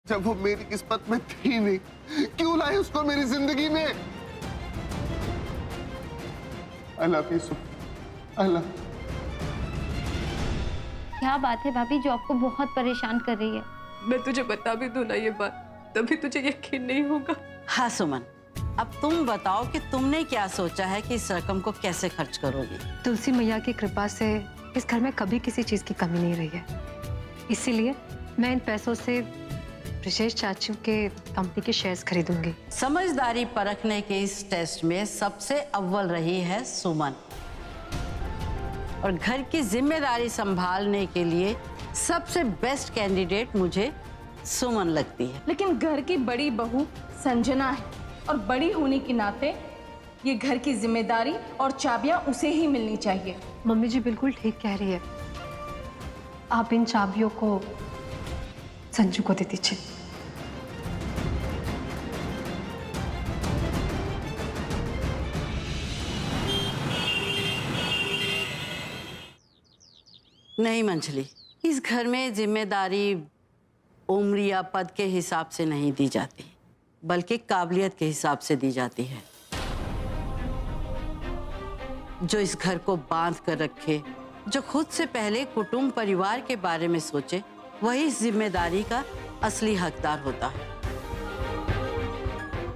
जब वो मेरी किस्मत में थी नहीं, क्यों लाए उसको मेरी जिंदगी में? I love you, Suman. I love you। क्या बात है भाभी जो आपको बहुत परेशान कर रही है? मैं तुझे बता भी दूं ना ये बात, तभी तुझे यकीन नहीं होगा। हाँ सुमन, अब तुम बताओ कि तुमने क्या सोचा है कि इस रकम को कैसे खर्च करोगी? तुलसी मैया की कृपा से इस घर में कभी किसी चीज की कमी नहीं रही है, इसीलिए मैं इन पैसों से ब्रिजेश चाचू के कंपनी के शेयर्स खरीदूंगी। समझदारी परखने के इस टेस्ट में सबसे अव्वल रही है सुमन, और घर की जिम्मेदारी संभालने के लिए सबसे बेस्ट कैंडिडेट मुझे सुमन लगती है। लेकिन घर की बड़ी बहू संजना है और बड़ी होने के नाते ये घर की जिम्मेदारी और चाबियां उसे ही मिलनी चाहिए। मम्मी जी बिल्कुल ठीक कह रही है, आप इन चाबियों को संजू को दे दीजिए। नहीं मंजली, इस घर में जिम्मेदारी उम्र या पद के हिसाब से नहीं दी जाती, बल्कि काबिलियत के हिसाब से दी जाती है। जो इस घर को बांध कर रखे, जो खुद से पहले कुटुंब परिवार के बारे में सोचे, वही इस जिम्मेदारी का असली हकदार होता है।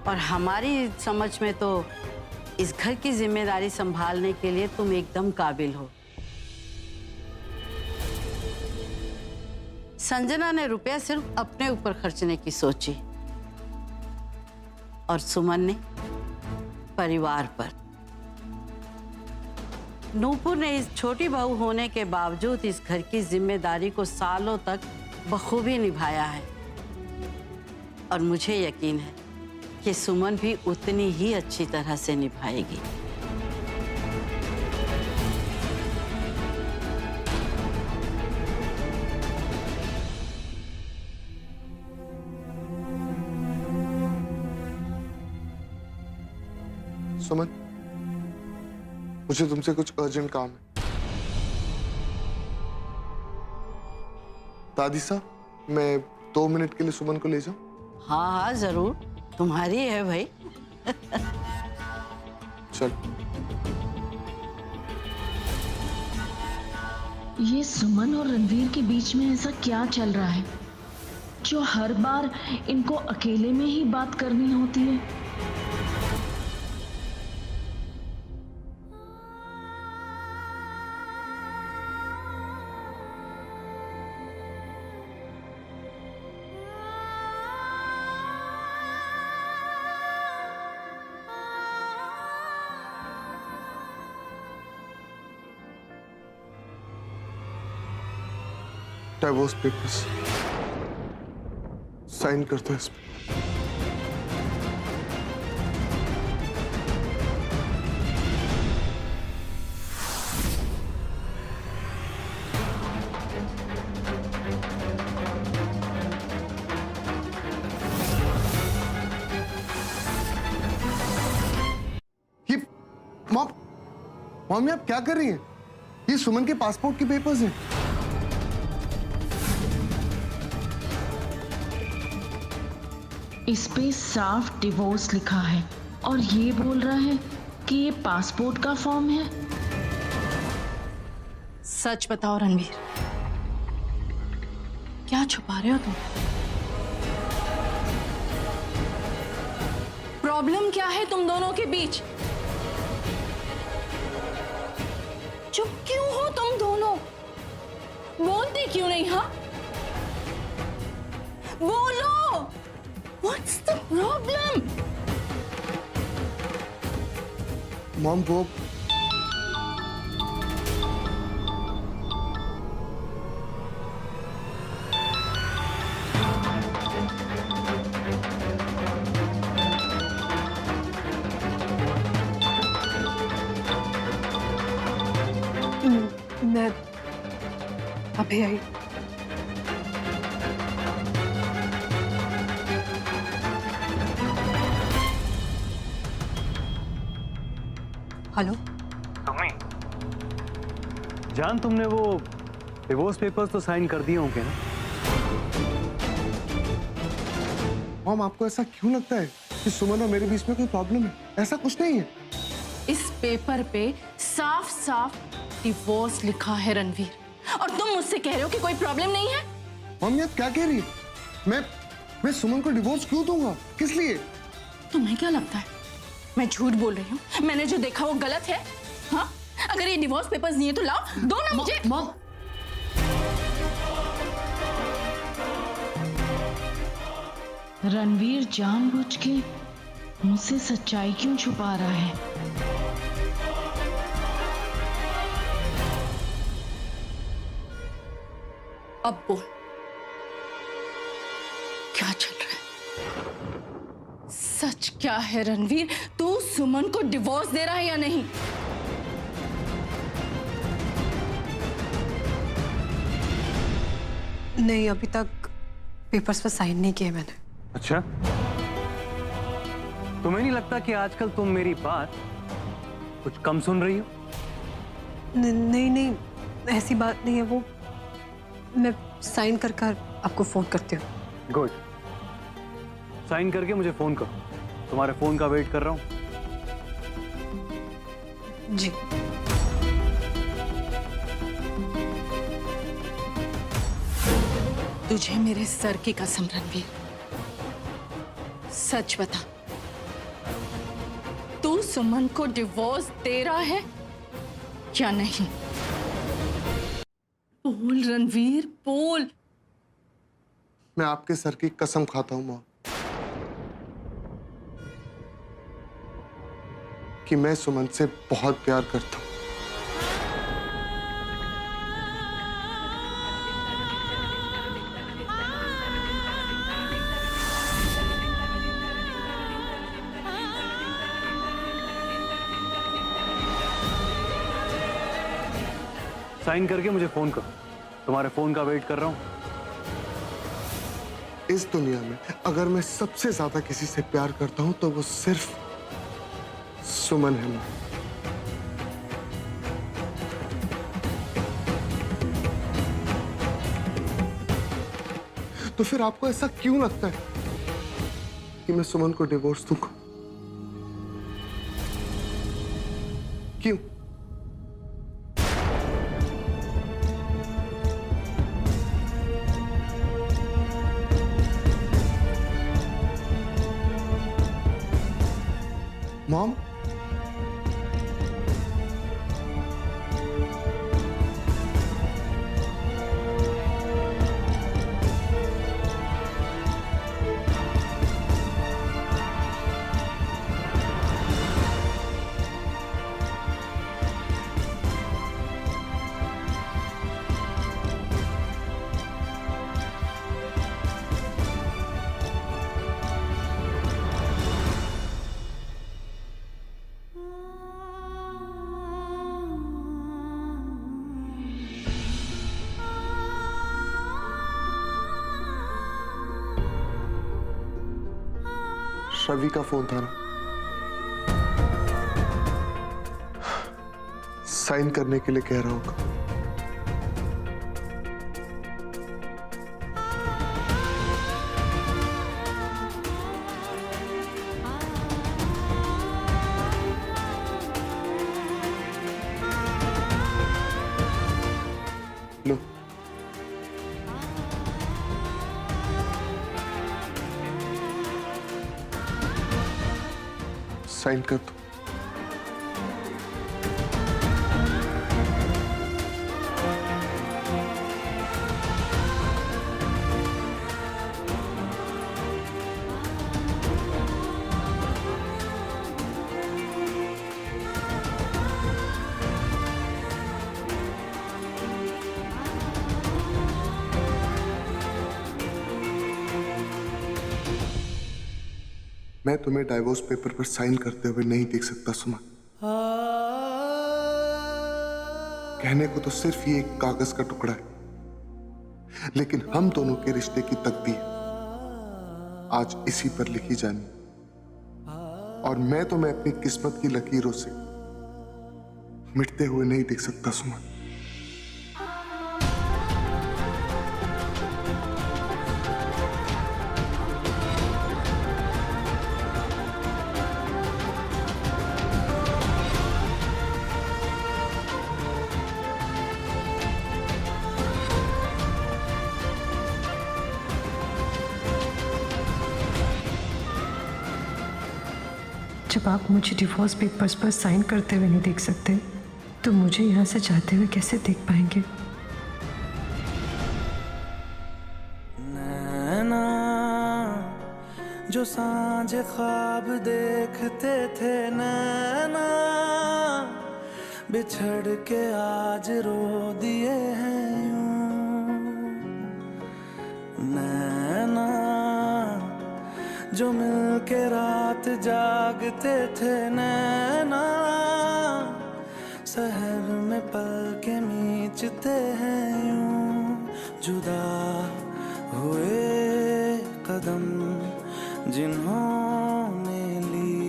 और हमारी समझ में तो इस घर की जिम्मेदारी संभालने के लिए तुम एकदम काबिल हो। संजना ने रुपया सिर्फ अपने ऊपर खर्चने की सोची और सुमन ने परिवार पर। नूपुर ने इस छोटी बहू होने के बावजूद इस घर की जिम्मेदारी को सालों तक बखूबी निभाया है, और मुझे यकीन है कि सुमन भी उतनी ही अच्छी तरह से निभाएगी। सुमन, मुझे तुमसे कुछ अर्जेंट काम है। दादी साहब, मैं 2 मिनट के लिए सुमन को ले जाऊं? हाँ हाँ जरूर, तुम्हारी है भाई। चल। ये सुमन और रणवीर के बीच में ऐसा क्या चल रहा है जो हर बार इनको अकेले में ही बात करनी होती है? डाइवोर्स पेपर्स साइन करता है इसमें। ये मॉम आप क्या कर रही हैं? ये सुमन के पासपोर्ट के पेपर्स हैं। इस पे साफ डिवोर्स लिखा है और ये बोल रहा है कि ये पासपोर्ट का फॉर्म है। सच बताओ रणवीर, क्या छुपा रहे हो तुम? प्रॉब्लम क्या है तुम दोनों के बीच? चुप क्यों हो तुम दोनों? बोलते क्यों नहीं? हाँ बोलो, What's the problem? मॉम वो मैं अभी आई। हेलो तुम्ही जान, तुमने वो डिवोर्स पेपर्स तो साइन कर दिए होंगे ना? मॉम, आपको ऐसा क्यों लगता है कि सुमन और मेरे बीच में कोई प्रॉब्लम है? ऐसा कुछ नहीं है। इस पेपर पे साफ साफ डिवोर्स लिखा है रणवीर, और तुम मुझसे कह रहे हो कि कोई प्रॉब्लम नहीं है। मॉम, ये आप क्या कह रही है? मैं सुमन को डिवोर्स क्यों दूंगा? किस लिए? तुम्हें क्या लगता है मैं झूठ बोल रही हूँ? मैंने जो देखा वो गलत है? हाँ, अगर ये डिवोर्स पेपर्स नहीं है तो लाओ, दो ना मुझे। रणवीर जानबूझ के मुझसे सच्चाई क्यों छुपा रहा है? अब बोल, क्या चल रहा है? सच क्या है रणवीर? तू सुमन को डिवोर्स दे रहा है या नहीं? नहीं, अभी तक पेपर्स पर साइन नहीं किए मैंने। अच्छा, तुम्हें नहीं लगता कि आजकल तुम मेरी बात कुछ कम सुन रही हो? नहीं नहीं, ऐसी बात नहीं है। वो मैं साइन कर कर आपको फोन करती हूँ। गुड, साइन करके मुझे फोन करो, तुम्हारे फोन का वेट कर रहा हूँ। जी। तुझे मेरे सर की कसम रणवीर, सच बता, तू सुमन को डिवोर्स दे रहा है या नहीं? बोल रणवीर, बोल। मैं आपके सर की कसम खाता हूं मॉम कि मैं सुमन से बहुत प्यार करता हूं। साइन करके मुझे फोन करो, तुम्हारे फोन का वेट कर रहा हूँ। इस दुनिया में अगर मैं सबसे ज्यादा किसी से प्यार करता हूं तो वो सिर्फ सुमन है। तो फिर आपको ऐसा क्यों लगता है कि मैं सुमन को डिवोर्स दूंगा? क्यों? मॉम, रवि का फोन था ना, साइन करने के लिए कह रहा होगा। लो, साइन कर दो। मैं तुम्हें डाइवोर्स पेपर पर साइन करते हुए नहीं देख सकता सुमन। कहने को तो सिर्फ ये एक कागज का टुकड़ा है, लेकिन हम दोनों के रिश्ते की तकदीर आज इसी पर लिखी जानी, और मैं तुम्हें अपनी किस्मत की लकीरों से मिटते हुए नहीं देख सकता सुमन। जब आप मुझे डिवोर्स पेपर्स पर साइन करते हुए नहीं देख सकते तो मुझे यहाँ से जाते हुए कैसे देख पाएंगे? नैना जो सांझ ख्वाब देखते थे, नैना बिछड़ के आज रो दिए हैं यूं। नैना जो मिलके रात जागते थे, नैना शहर में पल के मीचते हैं यूं। जुदा हुए कदम जिन्होंने ली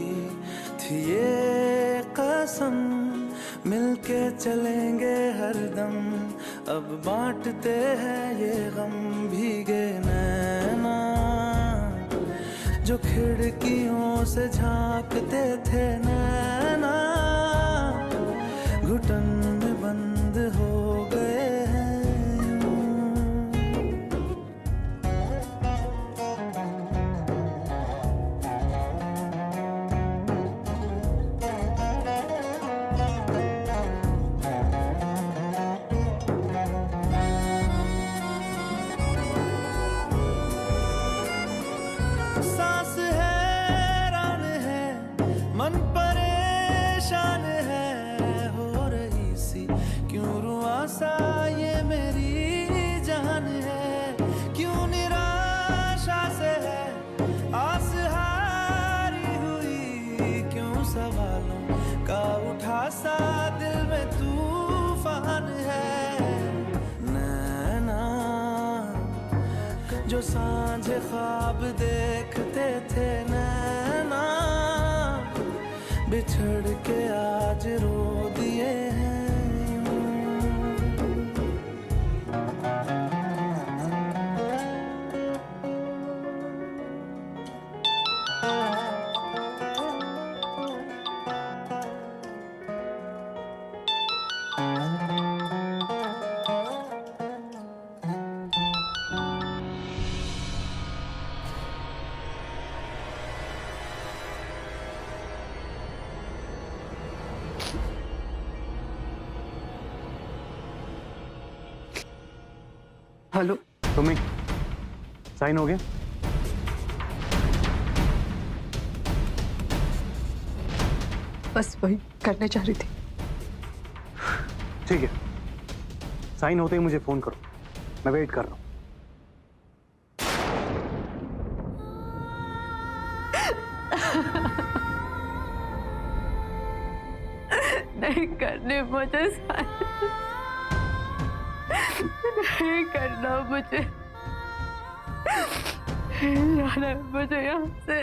थी ये कसम, मिलके चलेंगे हरदम, अब बांटते हैं ये गम। भीगे नैना जो खिड़कियों से झांकते थे, नैना घुटन में बंद हो गए हैं यूं। सांस हैरान है, मन परेशान है, हो रही सी क्यों रुआसा ये मेरी जान है। क्यों निराशा से है आस हारी हुई, क्यों सवालों का उठा सा दिल में तूफान है। नैना जो सांझ ख्वाब देखते थे, नैना बिछड़ के आज रो दिए हैं यूं। हेलो तुम्हें साइन हो गया? बस वही करने जा रही थी। ठीक है, साइन होते ही मुझे फोन करो, मैं वेट कर रहा हूँ। नहीं करने मुझे नहीं करना, मुझे जाना है मुझे यहाँ से।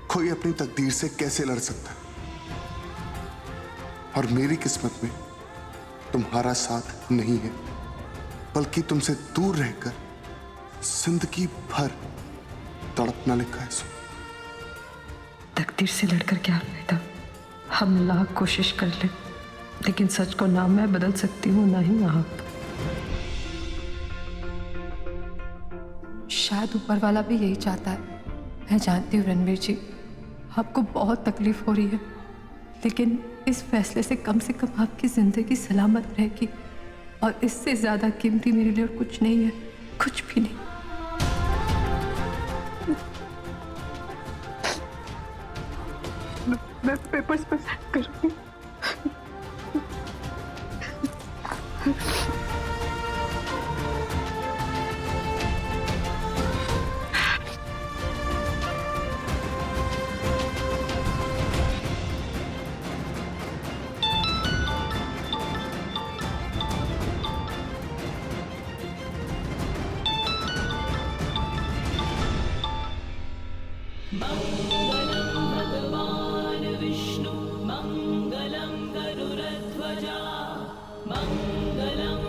कोई अपनी तकदीर से कैसे लड़ सकता है? और मेरी किस्मत में तुम्हारा साथ नहीं है, बल्कि तुमसे दूर रहकर जिंदगी भर तड़पना लिखा है। तकदीर से लड़कर क्या फायदा? हम लाख कोशिश कर ले, लेकिन सच को ना मैं बदल सकती हूँ ना ही आप। शायद ऊपर वाला भी यही चाहता है। मैं जानती हूँ रणवीर जी, आपको बहुत तकलीफ हो रही है, लेकिन इस फैसले से कम आपकी जिंदगी सलामत रहेगी, और इससे ज्यादा कीमती मेरे लिए और कुछ नहीं है, कुछ भी नहीं। मैं पेपर्स पर साइन करूंगी। मंगलम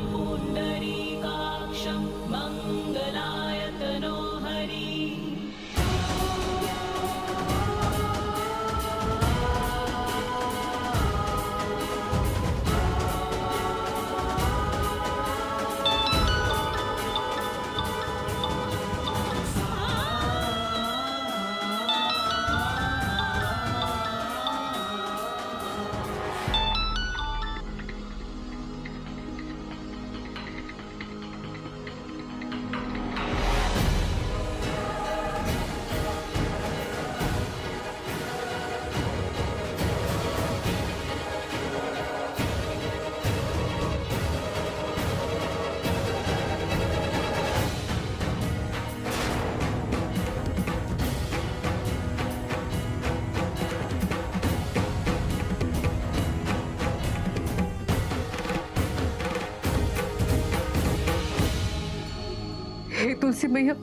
तुलसी मैया,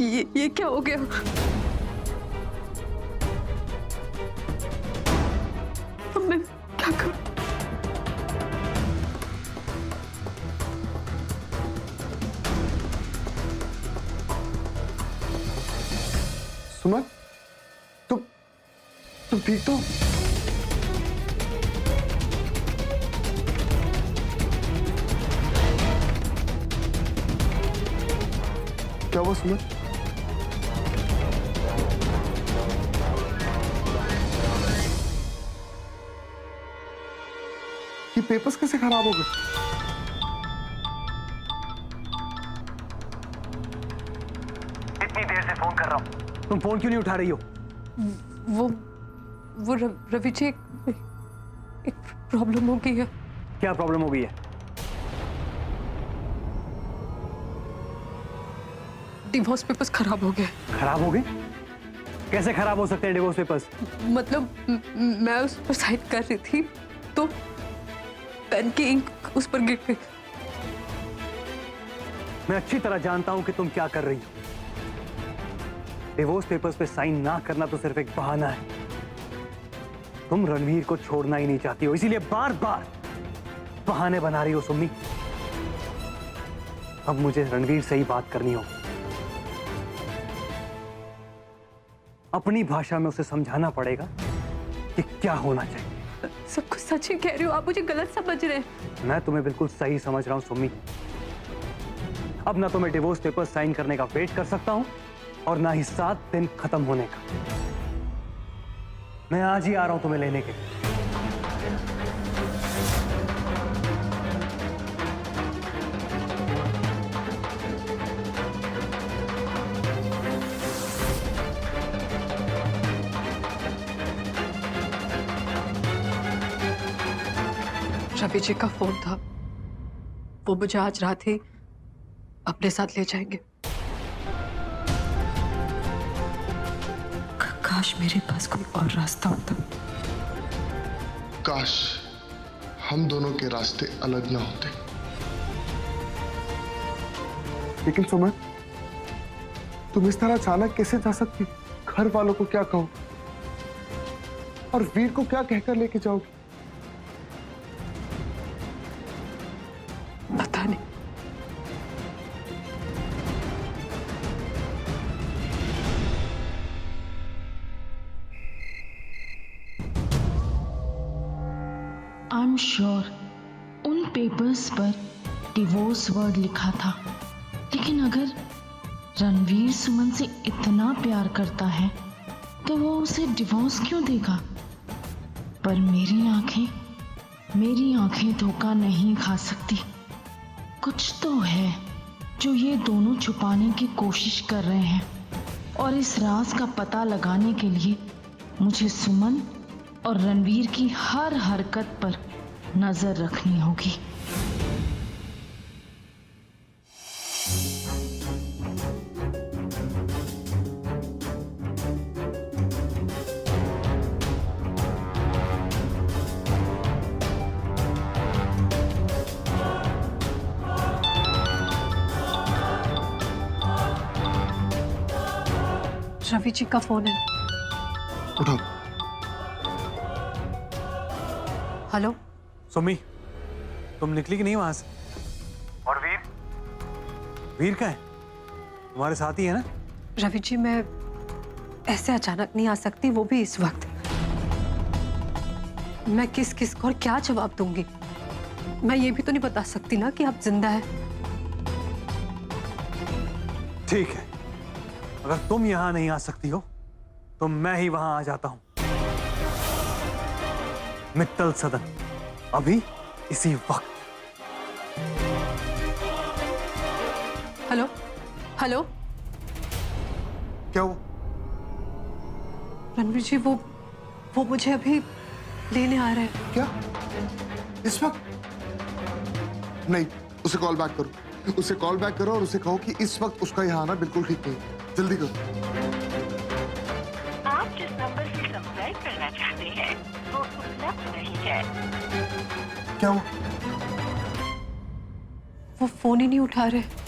ये क्या हो गया? अब मैं क्या करूं? सुमन, तुम ठीक तो? क्या हुआ सुमन? ये पेपर्स कैसे खराब हो गए? इतनी देर से फोन कर रहा हूँ, तुम फोन क्यों नहीं उठा रही हो? वो रवि जी, एक प्रॉब्लम हो गई है। क्या प्रॉब्लम हो गई है? डिवोर्स पेपर्स खराब हो गए। खराब हो गए? कैसे खराब हो सकते हैं डिवोर्स पेपर्स? मतलब मैं उस पर साइन कर रही थी तो पेन की इंक उस पर गिर गई। मैं अच्छी तरह जानता हूं कि तुम क्या कर रही हो। डिवोर्स पेपर्स पे साइन ना करना तो सिर्फ एक बहाना है। तुम रणवीर को छोड़ना ही नहीं चाहती हो, इसीलिए बार बार बहाने बना रही हो सुम्मी। अब मुझे रणवीर से ही बात करनी होगी। अपनी भाषा में उसे समझाना पड़ेगा कि क्या होना चाहिए। सब कुछ सच ही कह रही हो आप, मुझे गलत समझ रहे हैं। मैं तुम्हें बिल्कुल सही समझ रहा हूं सुम्मी। अब ना तो मैं डिवोर्स पेपर साइन करने का वेट कर सकता हूं और ना ही 7 दिन खत्म होने का। मैं आज ही आ रहा हूं तुम्हें लेने के लिए। रवि जी का फोन था, वो मुझे आज रात ही अपने साथ ले जाएंगे। काश मेरे पास कोई और रास्ता होता। काश हम दोनों के रास्ते अलग ना होते। लेकिन सुमन, तुम इस तरह अचानक कैसे जा सकती? घर वालों को क्या कहो और वीर को क्या कहकर लेके जाओगी? पता नहीं। आई एम श्योर उन पेपर्स पर डिवोर्स वर्ड लिखा था, लेकिन अगर रणवीर सुमन से इतना प्यार करता है तो वो उसे डिवोर्स क्यों देगा? पर मेरी आंखें धोखा नहीं खा सकती। कुछ तो है जो ये दोनों छुपाने की कोशिश कर रहे हैं, और इस राज का पता लगाने के लिए मुझे सुमन और रणवीर की हर हरकत पर नजर रखनी होगी। रवि जी का फोन है। उठाओ। हेलो सुम्मी, तुम निकली कि नहीं वहां से? और वीर? वीर कहाँ है? तुम्हारे साथ ही है ना? रवि जी, मैं ऐसे अचानक नहीं आ सकती, वो भी इस वक्त। मैं किस किस को और क्या जवाब दूंगी? मैं ये भी तो नहीं बता सकती ना कि आप जिंदा है। ठीक है, अगर तुम यहां नहीं आ सकती हो तो मैं ही वहां आ जाता हूं। मित्तल सदन, अभी इसी वक्त। हेलो हेलो, क्या हुआ? रणवीर जी, वो मुझे अभी लेने आ रहे हैं। क्या इस वक्त? नहीं, उसे कॉल बैक करो। उसे कॉल बैक करो और उसे कहो कि इस वक्त उसका यहाँ आना बिल्कुल ठीक नहीं। जल्दी करो। आप जिस नंबर से संपर्क करना चाहते हैं वो उपलब्ध नहीं है। क्या हुआ? वो फोन ही नहीं उठा रहे।